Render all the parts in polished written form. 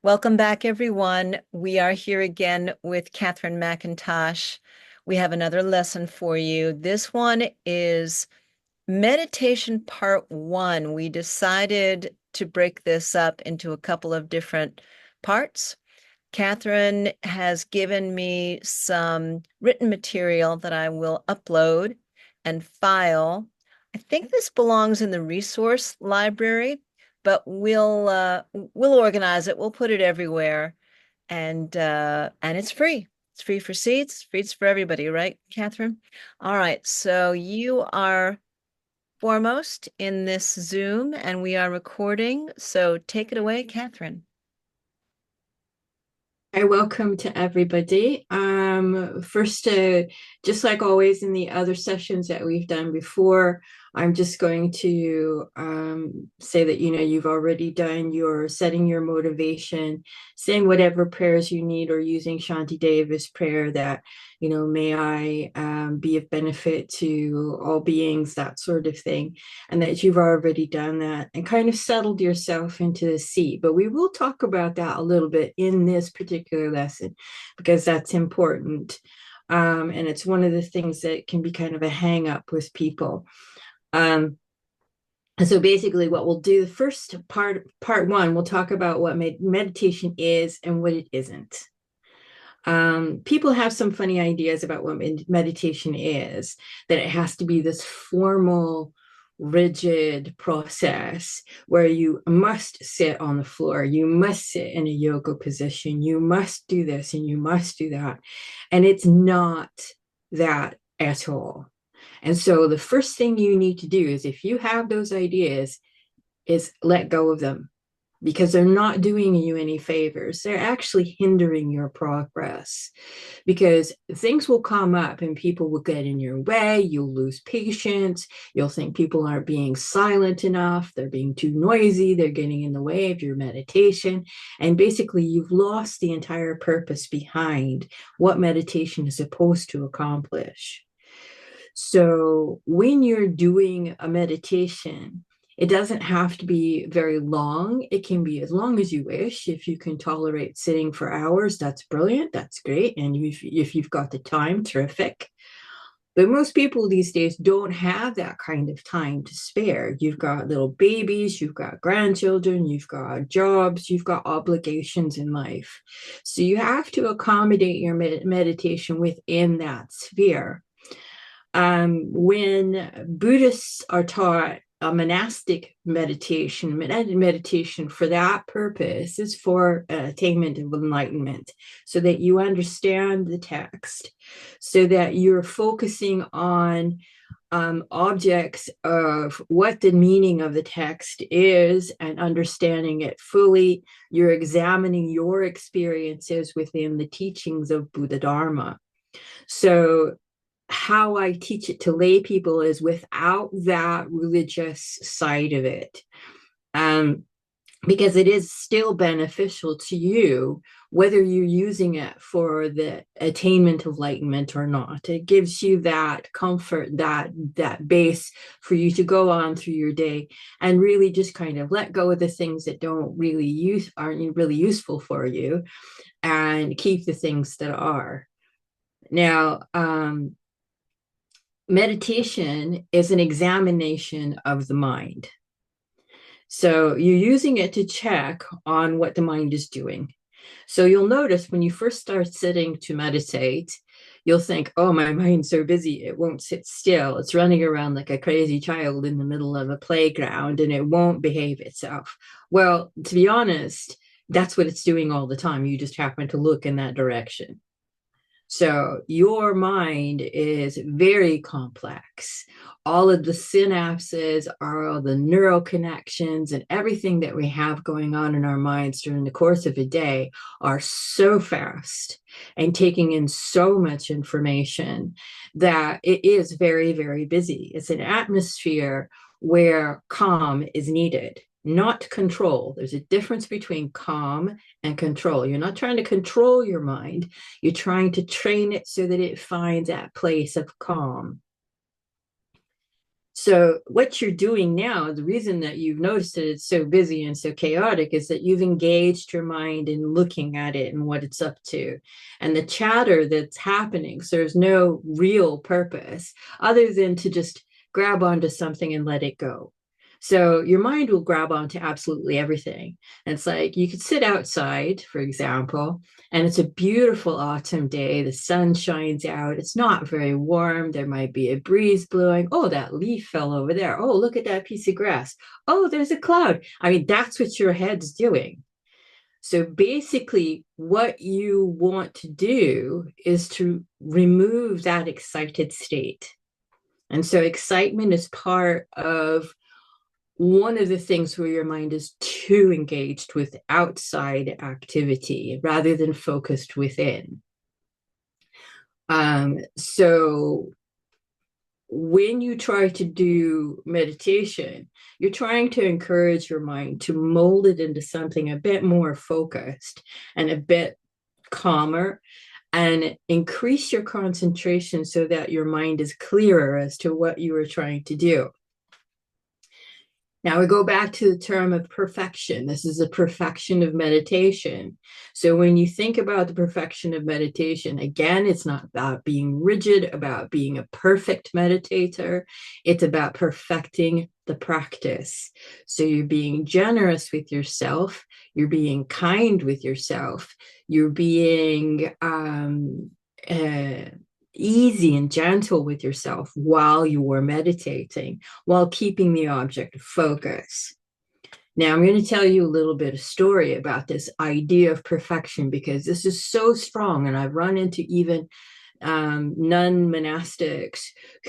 Welcome back, everyone. We are here again with Kathryn McIntosh. We have another lesson for you. This one is meditation part one. We decided to break this up into a couple of different parts. Kathryn has given me some written material that I will upload and file. I think this belongs in the resource library, but we'll organize it. We'll put it everywhere, and it's free. It's free for seats, free for everybody, right, Kathryn? All right, so you are foremost in this Zoom, and we are recording. So take it away, Kathryn. Hi, welcome to everybody. First, just like always in the other sessions that we've done before, I'm just going to say that, you've already done your setting your motivation, saying whatever prayers you need, or using Shanti Deva's prayer that, may I be of benefit to all beings, that sort of thing, and that you've already done that and kind of settled yourself into the seat. But we will talk about that a little bit in this particular lesson because that's important. And it's one of the things that can be kind of a hang up with people. And so basically what we'll do, the first part one, we'll talk about what meditation is and what it isn't. People have some funny ideas about what meditation is, that it has to be this formal, rigid process where you must sit on the floor, you must sit in a yoga position, you must do this and you must do that. And it's not that at all. And so the first thing you need to do is, if you have those ideas, is let go of them, because they're not doing you any favors. They're actually hindering your progress, because things will come up and people will get in your way. You'll lose patience. You'll think people aren't being silent enough. They're being too noisy. They're getting in the way of your meditation. And basically, you've lost the entire purpose behind what meditation is supposed to accomplish. So when you're doing a meditation, it doesn't have to be very long. It can be as long as you wish. If you can tolerate sitting for hours, that's brilliant. That's great. And if you've got the time, terrific. But most people these days don't have that kind of time to spare. You've got little babies, you've got grandchildren, you've got jobs, you've got obligations in life. So you have to accommodate your meditation within that sphere. When Buddhists are taught a monastic meditation for that purpose is for attainment of enlightenment, so that you understand the text, so that you're focusing on objects of what the meaning of the text is and understanding it fully. You're examining your experiences within the teachings of Buddha Dharma. So how I teach it to lay people is without that religious side of it. Because it is still beneficial to you, whether you're using it for the attainment of enlightenment or not. It gives you that comfort, that base for you to go on through your day and really just kind of let go of the things that aren't really useful for you, and keep the things that are. Now, meditation is an examination of the mind. So you're using it to check on what the mind is doing. So you'll notice when you first start sitting to meditate, you'll think, oh, my mind's so busy, it won't sit still. It's running around like a crazy child in the middle of a playground and it won't behave itself. Well, to be honest, that's what it's doing all the time. You just happen to look in that direction. So your mind is very complex. All of the synapses, all the neural connections, and everything that we have going on in our minds during the course of a day are so fast and taking in so much information that it is very, very busy. It's an atmosphere where calm is needed, not control. There's a difference between calm and control. You're not trying to control your mind. You're trying to train it so that it finds that place of calm. So what you're doing now, the reason that you've noticed that it's so busy and so chaotic is that you've engaged your mind in looking at it and what it's up to and the chatter that's happening. So there's no real purpose other than to just grab onto something and let it go. So your mind will grab onto absolutely everything. And it's like you could sit outside, for example, and it's a beautiful autumn day. The sun shines out. It's not very warm. There might be a breeze blowing. Oh, that leaf fell over there. Oh, look at that piece of grass. Oh, there's a cloud. I mean, that's what your head's doing. So basically, what you want to do is to remove that excited state. And so excitement is part of one of the things where your mind is too engaged with outside activity rather than focused within. So when you try to do meditation, you're trying to encourage your mind to mold it into something a bit more focused and a bit calmer and increase your concentration so that your mind is clearer as to what you are trying to do. Now we go back to the term of perfection. This is a perfection of meditation. So when you think about the perfection of meditation, again, it's not about being rigid, about being a perfect meditator. It's about perfecting the practice. So you're being generous with yourself. You're being kind with yourself. You're being easy and gentle with yourself while you are meditating, while keeping the object of focus. Now, I'm going to tell you a little bit of story about this idea of perfection because this is so strong, and I've run into even nun monastics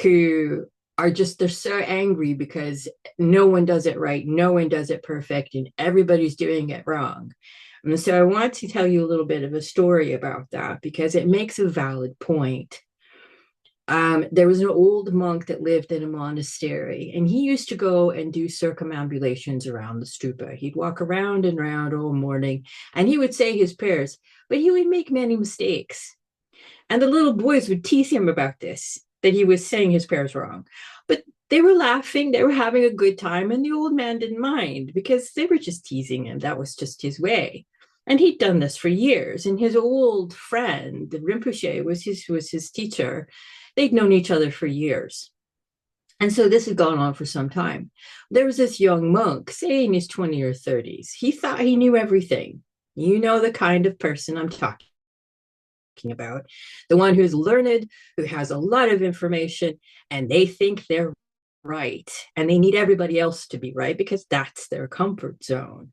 who are just, they're so angry because no one does it right, no one does it perfect, and everybody's doing it wrong. And so I want to tell you a little bit of a story about that because it makes a valid point. There was an old monk that lived in a monastery, and he used to go and do circumambulations around the stupa. He'd walk around and around all morning, and he would say his prayers, but he would make many mistakes. And the little boys would tease him about this, that he was saying his prayers wrong. But they were laughing, they were having a good time, and the old man didn't mind because they were just teasing him. That was just his way. And he'd done this for years. And his old friend, the Rinpoche, was his teacher. They'd known each other for years. And so this had gone on for some time. There was this young monk, say in his 20s or 30s. He thought he knew everything. You know the kind of person I'm talking about. The one who's learned, who has a lot of information, and they think they're right. And they need everybody else to be right because that's their comfort zone.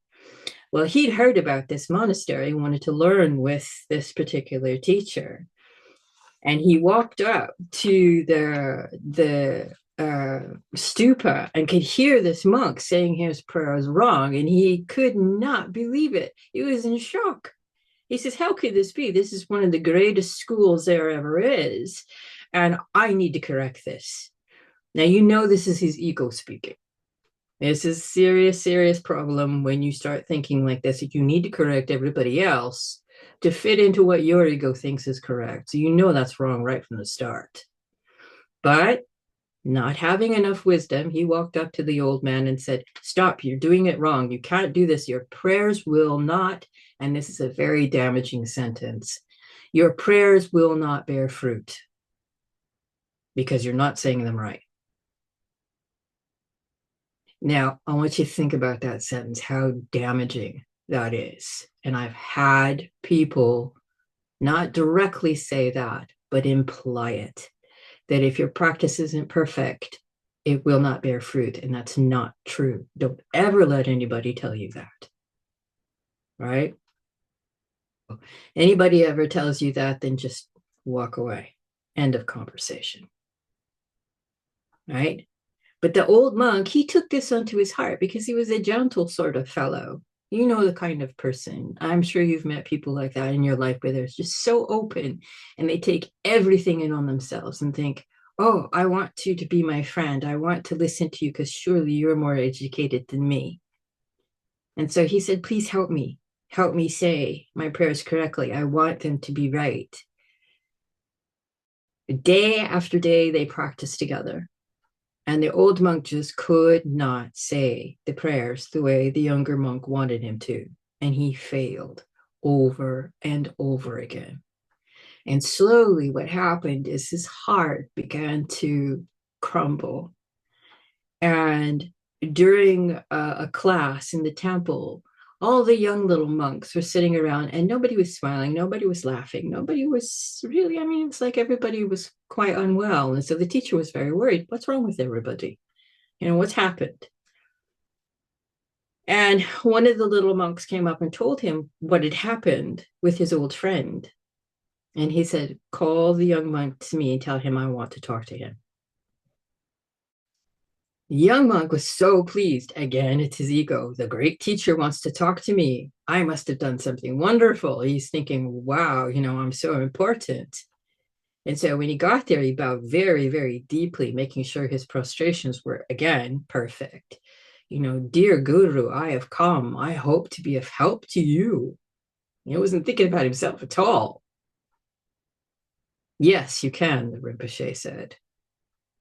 Well, he'd heard about this monastery, wanted to learn with this particular teacher. And he walked up to the stupa and could hear this monk saying his prayers wrong, and he could not believe it. He was in shock. He says, how could this be? This is one of the greatest schools there ever is, and I need to correct this. Now, you know this is his ego speaking. This is a serious, serious problem when you start thinking like this, that you need to correct everybody else to fit into what your ego thinks is correct. So you know that's wrong right from the start. But not having enough wisdom, he walked up to the old man and said, stop, you're doing it wrong. You can't do this. Your prayers will not, and this is a very damaging sentence, your prayers will not bear fruit because you're not saying them right. Now, I want you to think about that sentence, how damaging that is. And I've had people not directly say that, but imply it, that if your practice isn't perfect, it will not bear fruit. And that's not true. Don't ever let anybody tell you that. Right? Anybody ever tells you that, then just walk away. End of conversation. Right? But the old monk, he took this onto his heart because he was a gentle sort of fellow. You know the kind of person. I'm sure you've met people like that in your life where they're just so open and they take everything in on themselves and think, oh, I want you to be my friend. I want to listen to you because surely you're more educated than me. And so he said, please help me. Help me say my prayers correctly. I want them to be right. Day after day, they practiced together. And the old monk just could not say the prayers the way the younger monk wanted him to. And he failed over and over again. And slowly, what happened is his heart began to crumble. And during a class in the temple, all the young little monks were sitting around and nobody was smiling, nobody was laughing, nobody was really, I mean, it's like everybody was quite unwell. And so the teacher was very worried. What's wrong with everybody? What's happened? And one of the little monks came up and told him what had happened with his old friend. And he said, call the young monk to me and tell him I want to talk to him. The young monk was so pleased. Again, it's his ego. The great teacher wants to talk to me. I must have done something wonderful. He's thinking, wow, I'm so important. And so when he got there, he bowed very, very deeply, making sure his prostrations were, again, perfect. Dear Guru, I have come. I hope to be of help to you. He wasn't thinking about himself at all. Yes, you can, the Rinpoche said.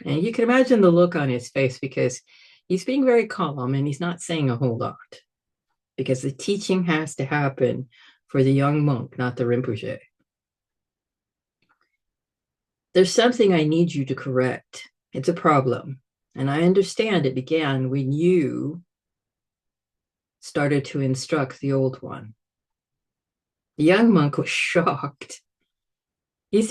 And you can imagine the look on his face because he's being very calm and he's not saying a whole lot because the teaching has to happen for the young monk, not the Rinpoche. There's something I need you to correct. It's a problem. And I understand it began when you started to instruct the old one. The young monk was shocked. He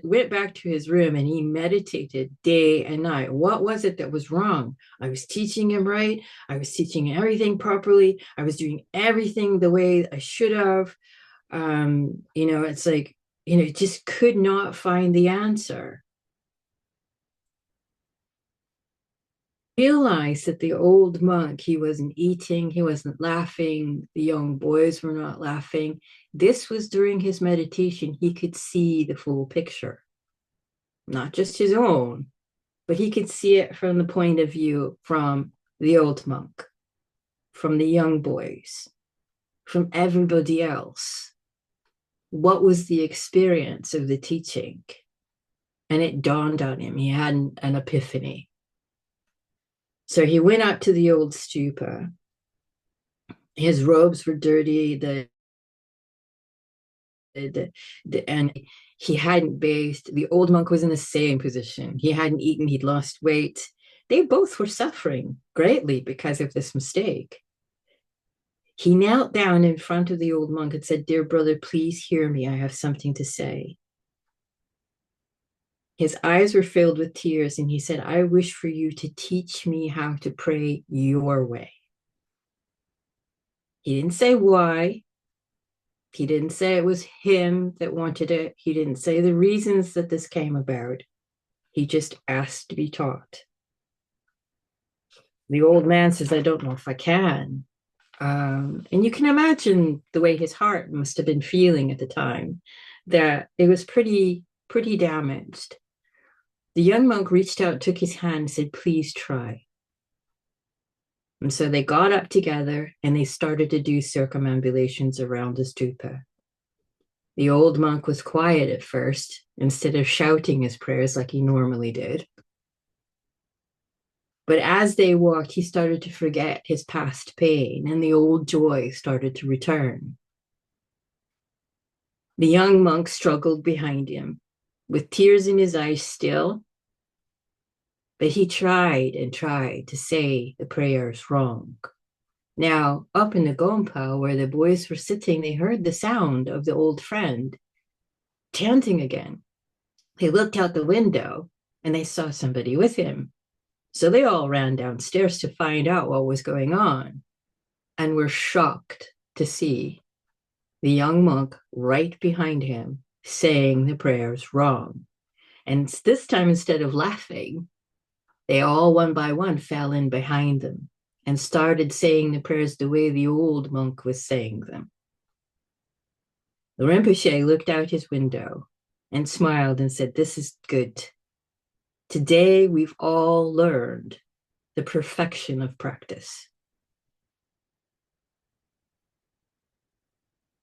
went back to his room and he meditated day and night. What was it that was wrong? I was teaching him right. I was teaching everything properly. I was doing everything the way I should have. It's like, just could not find the answer. Realized that the old monk, he wasn't eating, he wasn't laughing, the young boys were not laughing. This was during his meditation. He could see the full picture, not just his own, but he could see it from the point of view from the old monk, from the young boys, from everybody else. What was the experience of the teaching? And it dawned on him. He had an epiphany. So he went up to the old stupa. His robes were dirty, and he hadn't bathed. The old monk was in the same position. He hadn't eaten, he'd lost weight. They both were suffering greatly because of this mistake. He knelt down in front of the old monk and said, "Dear brother, please hear me. I have something to say." His eyes were filled with tears, and he said, "I wish for you to teach me how to pray your way." He didn't say why. He didn't say it was him that wanted it. He didn't say the reasons that this came about. He just asked to be taught. The old man says, "I don't know if I can." And you can imagine the way his heart must have been feeling at the time, that it was pretty damaged. The young monk reached out, took his hand, and said, "Please try." And so they got up together and they started to do circumambulations around the stupa. The old monk was quiet at first, instead of shouting his prayers like he normally did. But as they walked, he started to forget his past pain and the old joy started to return. The young monk struggled behind him with tears in his eyes still, but he tried and tried to say the prayers wrong. Now, up in the Gompa, where the boys were sitting, they heard the sound of the old friend chanting again. They looked out the window and they saw somebody with him. So they all ran downstairs to find out what was going on and were shocked to see the young monk right behind him saying the prayers wrong. And this time, instead of laughing, they all one by one fell in behind them and started saying the prayers the way the old monk was saying them. The Rinpoche looked out his window and smiled and said, "This is good. Today we've all learned the perfection of practice."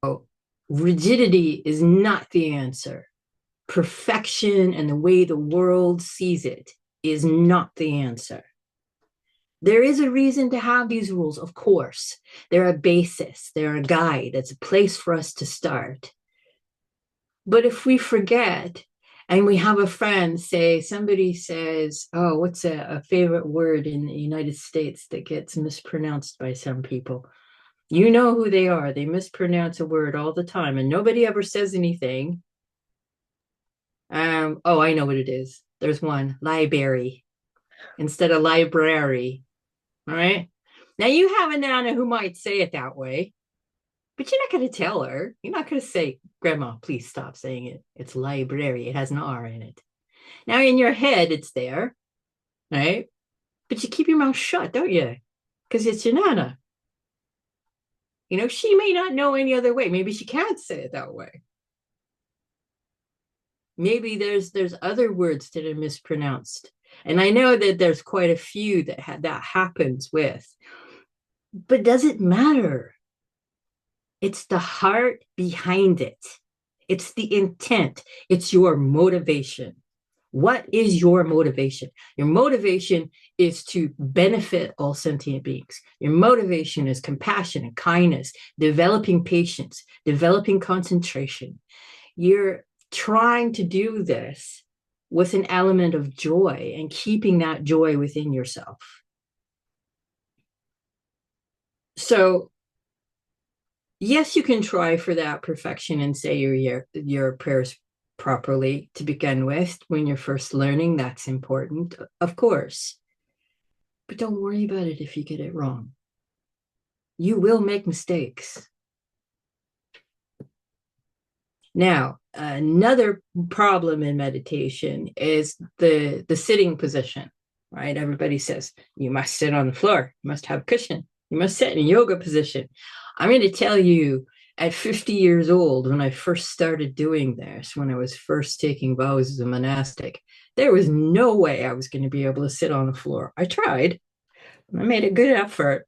Oh, rigidity is not the answer. Perfection and the way the world sees it is not the answer. There is a reason to have these rules, of course. They're a basis, they're a guide, it's a place for us to start. But if we forget and we have a friend say, somebody says, oh, what's a favorite word in the United States that gets mispronounced by some people? You know who they are. They mispronounce a word all the time and nobody ever says anything. Oh, I know what it is. There's one, library instead of library. All right. Now you have a Nana who might say it that way, but you're not going to tell her. You're not going to say, Grandma, please stop saying it. It's library. It has an R in it. Now in your head, it's there, right? But you keep your mouth shut, don't you? Because it's your Nana. You know, she may not know any other way. Maybe she can't say it that way. Maybe there's other words that are mispronounced. And I know that there's quite a few that happens with. But does it matter? It's the heart behind it. It's the intent. It's your motivation. What is your motivation? Your motivation is to benefit all sentient beings. Your motivation is compassion and kindness, developing patience, developing concentration. You're trying to do this with an element of joy and keeping that joy within yourself. So yes, you can try for that perfection and say your prayers properly to begin with when you're first learning. That's important, of course. But don't worry about it if you get it wrong. You will make mistakes. Now, another problem in meditation is the sitting position, right? Everybody says you must sit on the floor, you must have a cushion, you must sit in a yoga position. I'm going to tell you, at 50 years old, when I first started doing this, when I was first taking vows as a monastic, there was no way I was going to be able to sit on the floor. I tried, I made a good effort.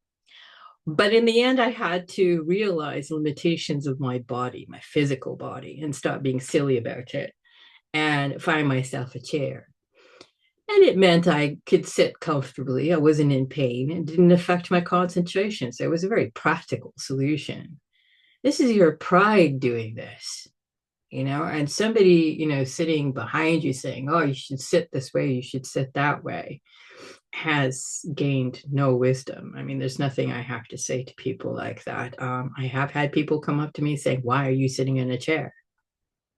But in the end, I had to realize limitations of my body, my physical body, and stop being silly about it and find myself a chair. And it meant I could sit comfortably. I wasn't in pain. It didn't affect my concentration. So it was a very practical solution. This is your pride doing this, and somebody, sitting behind you saying, oh, you should sit this way, you should sit that way, has gained no wisdom. I mean, there's nothing I have to say to people like that. I have had people come up to me saying, why are you sitting in a chair?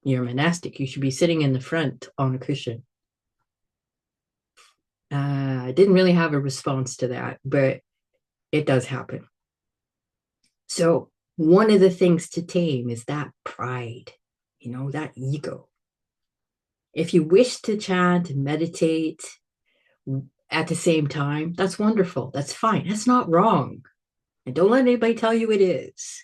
You're monastic. You should be sitting in the front on a cushion. I didn't really have a response to that, but it does happen. So one of the things to tame is that pride, that ego. If you wish to chant and meditate at the same time, that's wonderful. That's fine. That's not wrong. And don't let anybody tell you it is.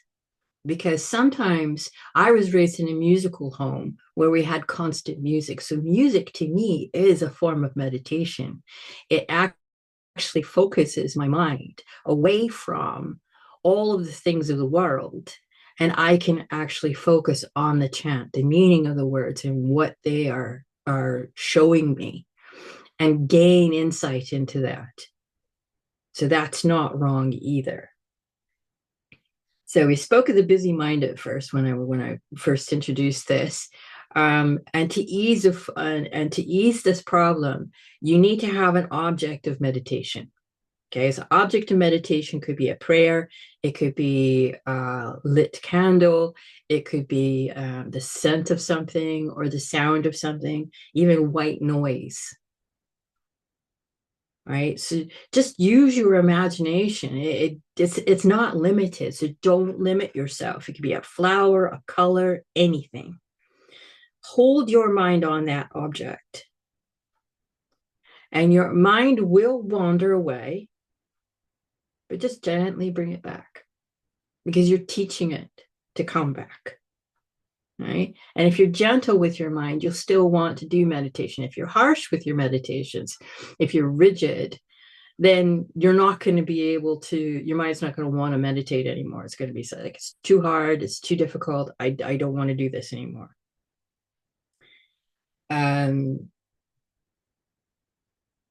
Because sometimes I was raised in a musical home where we had constant music. So music to me is a form of meditation. It actually focuses my mind away from all of the things of the world. And I can actually focus on the chant, the meaning of the words and what they are showing me, and gain insight into that. So that's not wrong either. So we spoke of the busy mind at first when I first introduced this, and to ease this problem, you need to have an object of meditation. Okay, so object of meditation could be a prayer, it could be a lit candle, it could be the scent of something or the sound of something, even white noise. Right, so just use your imagination. It's not limited, so don't limit yourself. It could be a flower, a color, anything. Hold your mind on that object, and your mind will wander away, but just gently bring it back, because you're teaching it to come back. Right, and if you're gentle with your mind, you'll still want to do meditation. If you're harsh with your meditations, if you're rigid, then you're not going to be able to, your mind's not going to want to meditate anymore. It's going to be like, it's too hard, it's too difficult, I don't want to do this anymore. And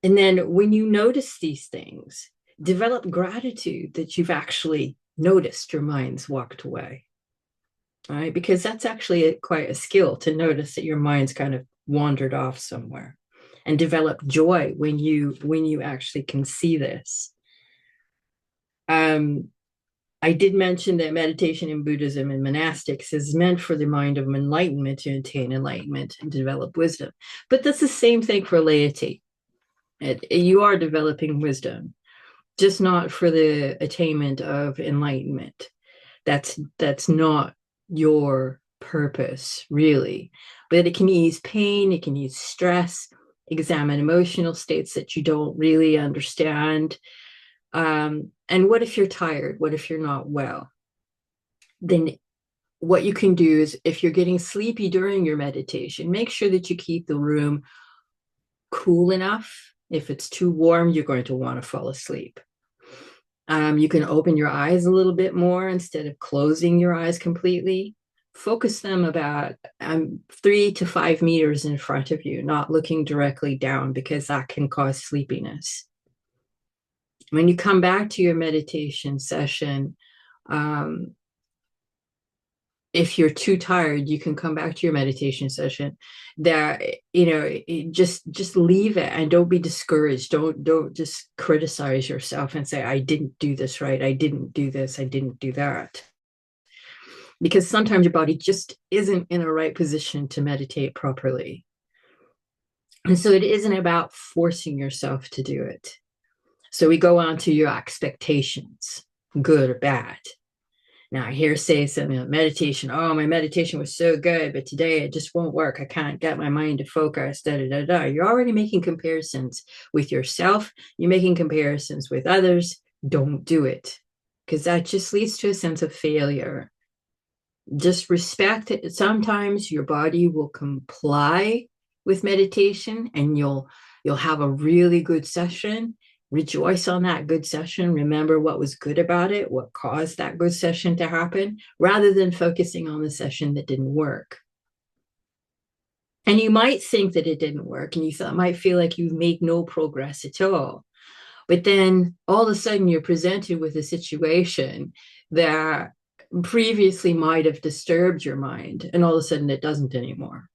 And then when you notice these things, develop gratitude that you've actually noticed your mind's walked away. All right, because that's actually quite a skill to notice that your mind's kind of wandered off somewhere, and develop joy when you actually can see this. I did mention that meditation in Buddhism and monastics is meant for the mind of enlightenment to attain enlightenment and develop wisdom. But that's the same thing for laity. You are developing wisdom, just not for the attainment of enlightenment. That's not your purpose, really. But it can ease pain, it can ease stress, examine emotional states that you don't really understand. And what if you're tired? What if you're not well? Then what you can do is, if you're getting sleepy during your meditation, make sure that you keep the room cool enough. If it's too warm, you're going to want to fall asleep. You can open your eyes a little bit more instead of closing your eyes completely. Focus them about 3 to 5 meters in front of you, not looking directly down, because that can cause sleepiness. When you come back to your meditation session, if you're too tired, you can come back to your meditation session. That, just leave it and don't be discouraged. Don't just criticize yourself and say, I didn't do this right, I didn't do this, I didn't do that. Because sometimes your body just isn't in a right position to meditate properly. And so it isn't about forcing yourself to do it. So we go on to your expectations, good or bad. Now, I hear say something, meditation. Oh, my meditation was so good, but today it just won't work. I can't get my mind to focus. Da, da, da, da. You're already making comparisons with yourself. You're making comparisons with others. Don't do it, because that just leads to a sense of failure. Just respect it. Sometimes your body will comply with meditation, and you'll have a really good session. Rejoice on that good session. Remember what was good about it, what caused that good session to happen, rather than focusing on the session that didn't work. And you might think that it didn't work, and might feel like you've made no progress at all. But then all of a sudden you're presented with a situation that previously might have disturbed your mind, and all of a sudden it doesn't anymore.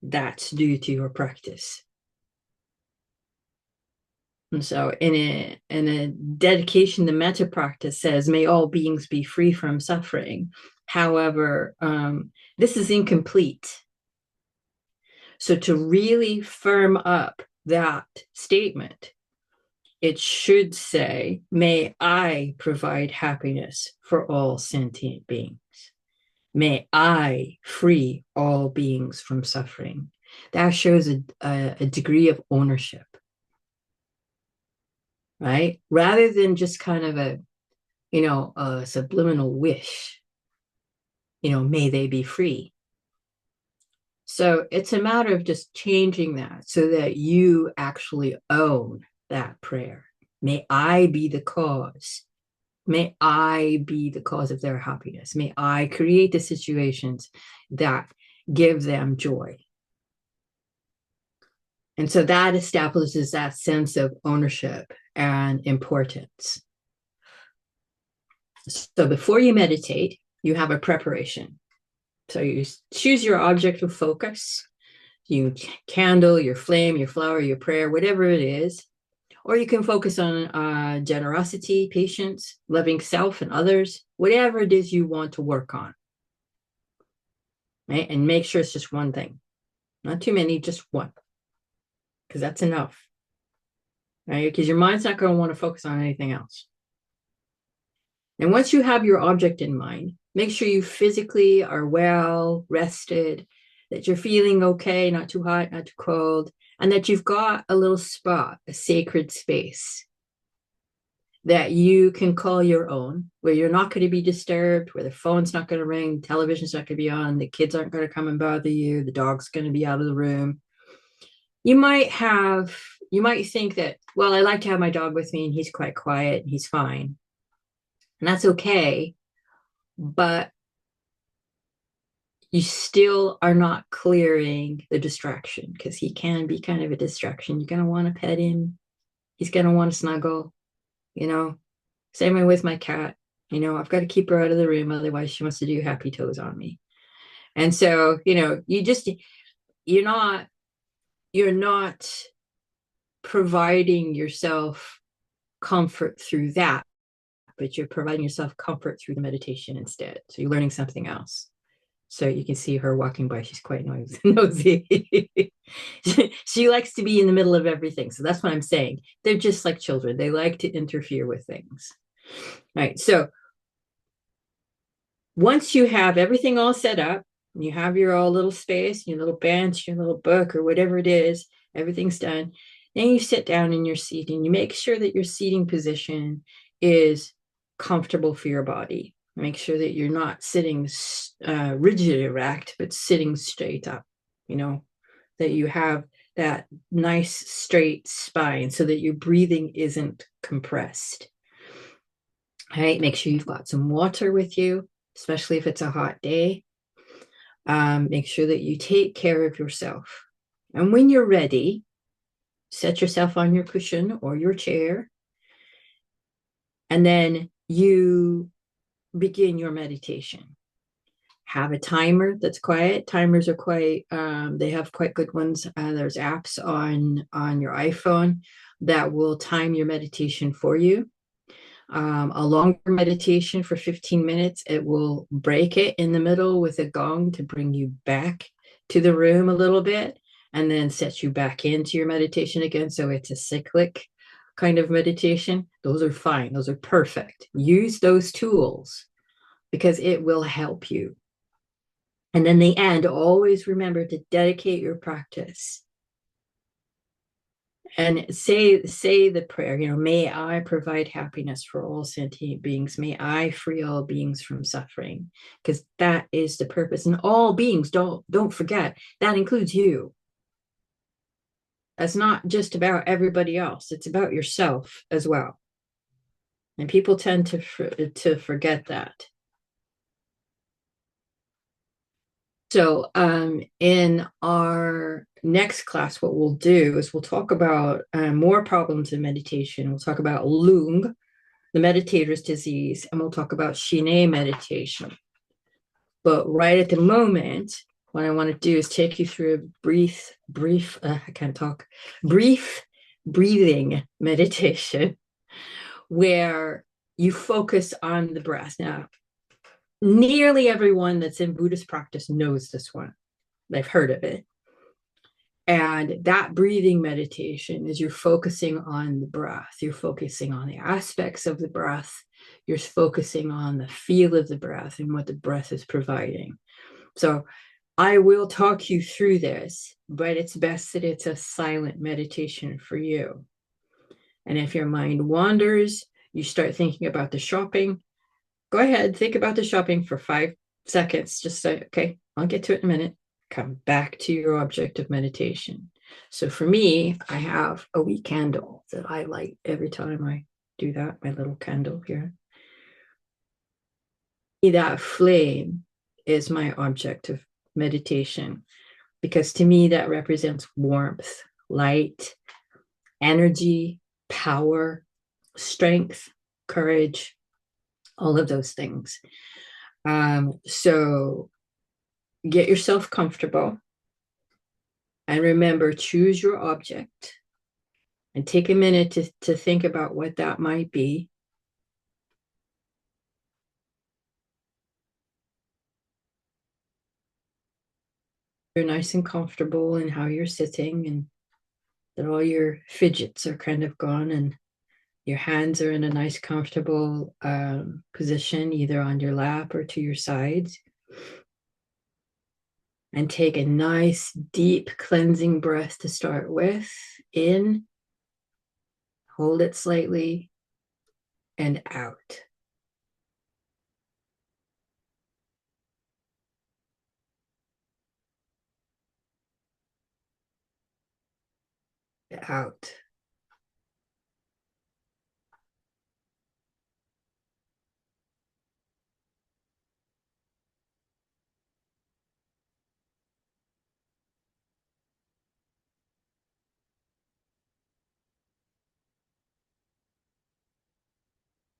That's due to your practice. And so in a dedication, the metta practice says, may all beings be free from suffering. However, this is incomplete. So to really firm up that statement, it should say, may I provide happiness for all sentient beings. May I free all beings from suffering. That shows a degree of ownership. Right? Rather than just kind of a subliminal wish, may they be free. So it's a matter of just changing that so that you actually own that prayer. May I be the cause. May I be the cause of their happiness. May I create the situations that give them joy. And so that establishes that sense of ownership and importance. So before you meditate, you have a preparation. So you choose your object of focus, your candle, your flame, your flower, your prayer, whatever it is. Or you can focus on generosity, patience, loving self and others, whatever it is you want to work on. Right? And make sure it's just one thing. Not too many, just one. Because that's enough. Right? Because your mind's not going to want to focus on anything else. And once you have your object in mind, make sure you physically are well rested, that you're feeling okay, not too hot, not too cold, and that you've got a little spot, a sacred space that you can call your own, where you're not going to be disturbed, where the phone's not going to ring, television's not going to be on, the kids aren't going to come and bother you, the dog's going to be out of the room. You might think that, well, I like to have my dog with me and he's quite quiet and he's fine. And that's okay, but you still are not clearing the distraction, because he can be kind of a distraction. You're going to want to pet him. He's going to want to snuggle, you know. Same way with my cat. I've got to keep her out of the room, otherwise she wants to do happy toes on me. And so, you're not you're not providing yourself comfort through that, but you're providing yourself comfort through the meditation instead. So you're learning something else. So you can see her walking by. She's quite nosy. She likes to be in the middle of everything. So that's what I'm saying. They're just like children. They like to interfere with things. All right. So once you have everything all set up, you have your all little space, your little bench, your little book, or whatever it is, everything's done. Then you sit down in your seat and you make sure that your seating position is comfortable for your body. Make sure that you're not sitting rigid erect, but sitting straight up, that you have that nice straight spine so that your breathing isn't compressed. All right, make sure you've got some water with you, especially if it's a hot day. Make sure that you take care of yourself. And when you're ready, set yourself on your cushion or your chair. And then you begin your meditation. Have a timer that's quiet. Timers are they have quite good ones. There's apps on your iPhone that will time your meditation for you. A longer meditation for 15 minutes, it will break it in the middle with a gong to bring you back to the room a little bit and then set you back into your meditation again. So it's a cyclic kind of meditation. Those are fine. Those are perfect. Use those tools because it will help you. And then the end, always remember to dedicate your practice and say the prayer, may I provide happiness for all sentient beings. May I free all beings from suffering, because that is the purpose. And all beings, don't forget, that includes you. That's not just about everybody else. It's about yourself as well. And people tend to forget that. So in our next class, what we'll do is we'll talk about more problems in meditation. We'll talk about Lung, the meditator's disease, and we'll talk about Shine meditation. But right at the moment, what I want to do is take you through a brief breathing meditation where you focus on the breath. Now, nearly everyone that's in Buddhist practice knows this one. They've heard of it. And that breathing meditation is you're focusing on the breath. You're focusing on the aspects of the breath. You're focusing on the feel of the breath and what the breath is providing. So I will talk you through this, but it's best that it's a silent meditation for you. And if your mind wanders, you start thinking about the shopping, go ahead, think about the shopping for 5 seconds. Just say, okay, I'll get to it in a minute. Come back to your object of meditation. So for me, I have a wee candle that I light every time I do that, my little candle here. That flame is my object of meditation because to me that represents warmth, light, energy, power, strength, courage, all of those things. So get yourself comfortable and remember, choose your object and take a minute to think about what that might be. You're nice and comfortable in how you're sitting and that all your fidgets are kind of gone and your hands are in a nice comfortable position, either on your lap or to your sides. And take a nice deep cleansing breath to start with. In, hold it slightly, and out. Out.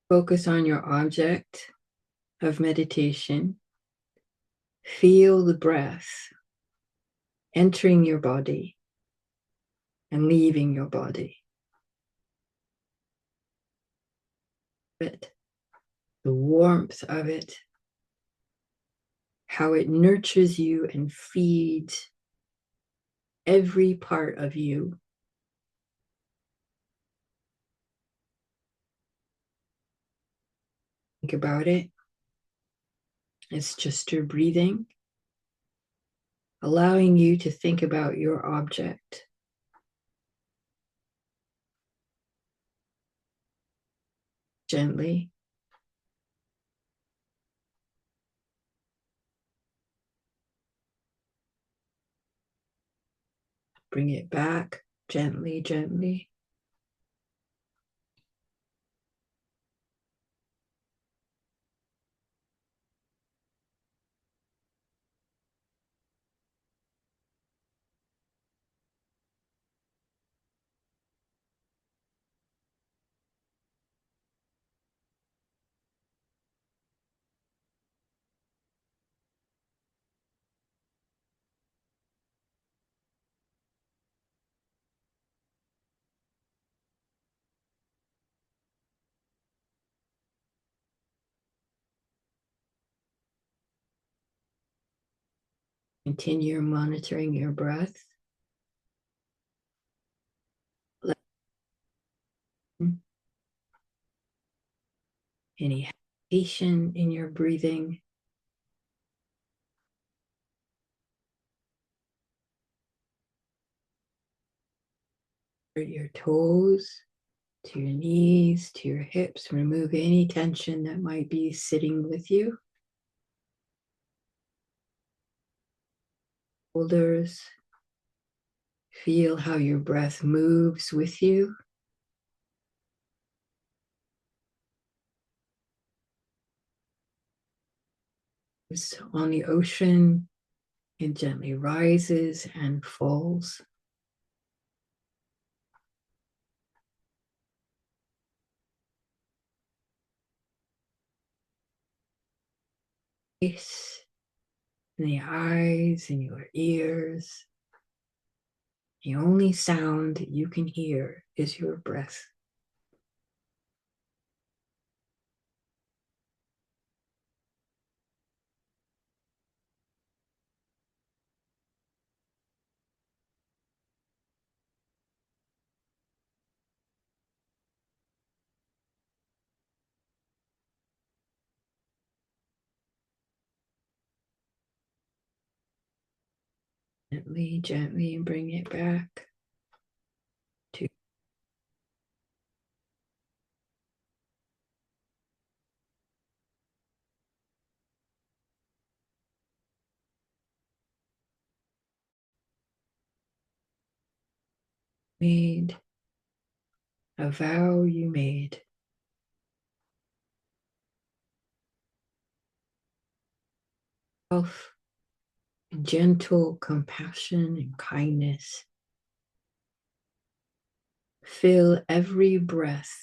Focus on your object of meditation. Feel the breath entering your body and leaving your body. But the warmth of it, how it nurtures you and feeds every part of you. Think about it. It's just your breathing, allowing you to think about your object. Gently. Bring it back gently, gently. Continue monitoring your breath. Let any hesitation in your breathing. Your toes to your knees, to your hips. Remove any tension that might be sitting with you. Shoulders. Feel how your breath moves with you. It's on the ocean, it gently rises and falls. Face, and the eyes, and your ears. The only sound that you can hear is your breath. Gently, gently bring it back to made, a vow you made. Self, gentle compassion and kindness. Fill every breath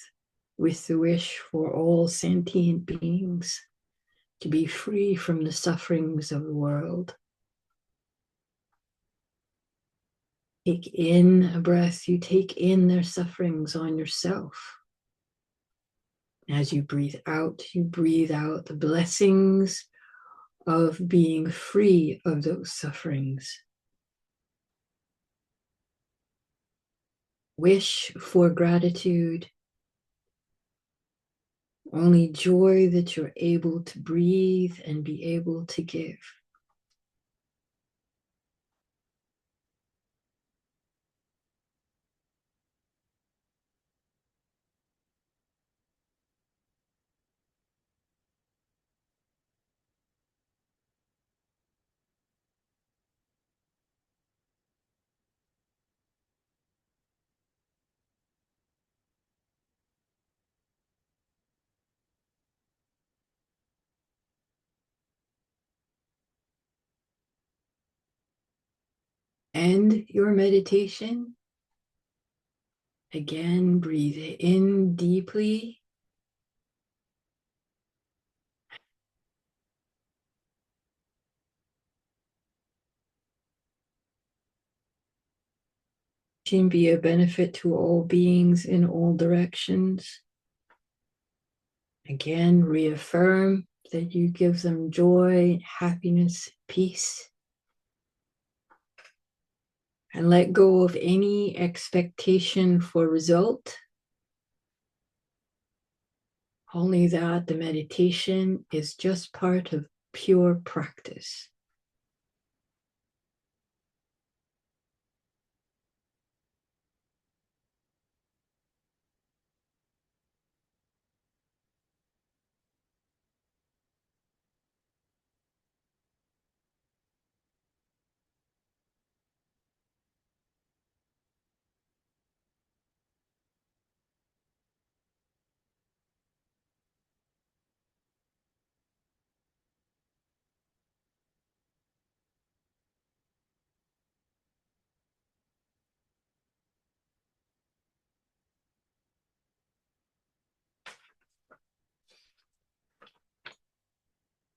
with the wish for all sentient beings to be free from the sufferings of the world. Take in a breath, you take in their sufferings on yourself. As you breathe out the blessings of being free of those sufferings. Wish for gratitude, only joy that you're able to breathe and be able to give. End your meditation. Again, breathe in deeply be a benefit to all beings in all directions. Again, reaffirm that you give them joy, happiness, peace, and let go of any expectation for result. Only that the meditation is just part of pure practice.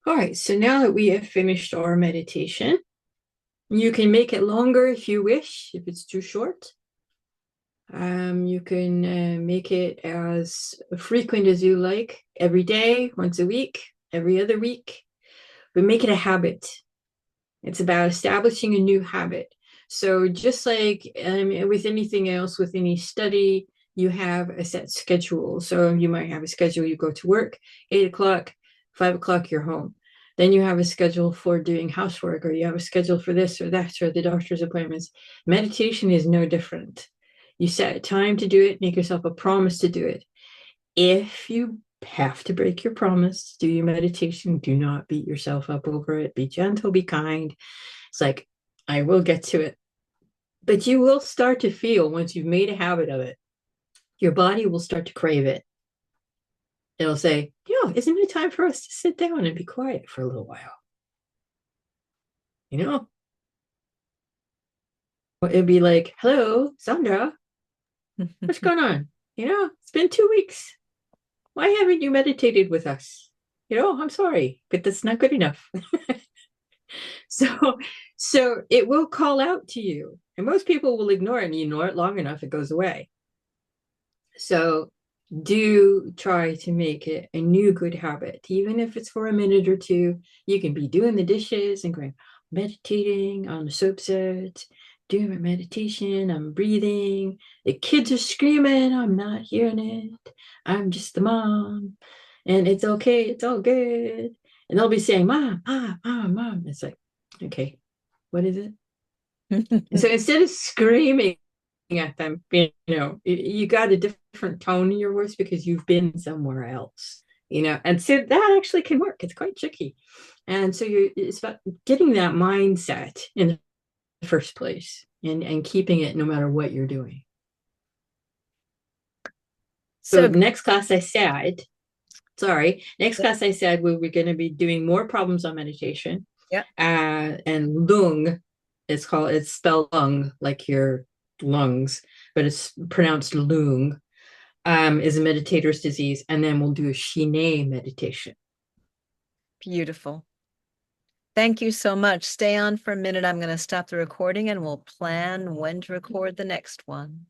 All right, so now that we have finished our meditation, you can make it longer if you wish, if it's too short. You can make it as frequent as you like, every day, once a week, every other week, but make it a habit. It's about establishing a new habit. So just like with anything else, with any study, you have a set schedule. So you might have a schedule, you go to work, 8 o'clock, 5 o'clock, you're home. Then you have a schedule for doing housework, or you have a schedule for this or that, or the doctor's appointments. Meditation is no different. You set a time to do it, make yourself a promise to do it. If you have to break your promise, do your meditation, do not beat yourself up over it. Be gentle, be kind. It's like, I will get to it. But you will start to feel, once you've made a habit of it, your body will start to crave it. It'll say, isn't it time for us to sit down and be quiet for a little while? You know, it'd be like, hello, Sandra, what's going on? It's been 2 weeks. Why haven't you meditated with us? I'm sorry, but that's not good enough. So, so it will call out to you, and most people will ignore it, and you ignore it long enough, it goes away. So do try to make it a new good habit, even if it's for a minute or two. You can be doing the dishes and going, meditating on the soap set, doing my meditation, I'm breathing. The kids are screaming, I'm not hearing it. I'm just the mom, and it's okay, it's all good. And they'll be saying, Mom, Mom, Mom, Mom. It's like, okay, what is it? And so instead of screaming at them, you got a different tone in your voice because you've been somewhere else, and so that actually can work. It's quite tricky. And so it's about getting that mindset in the first place, and keeping it no matter what you're doing. So So, next class I said, we were going to be doing more problems on meditation. yeah, And lung, it's spelled lung like your lungs, but it's pronounced lung, is a meditator's disease. And then we'll do a Shine meditation. beautiful. Thank you so much. Stay on for a minute. I'm going to stop the recording and we'll plan when to record the next one.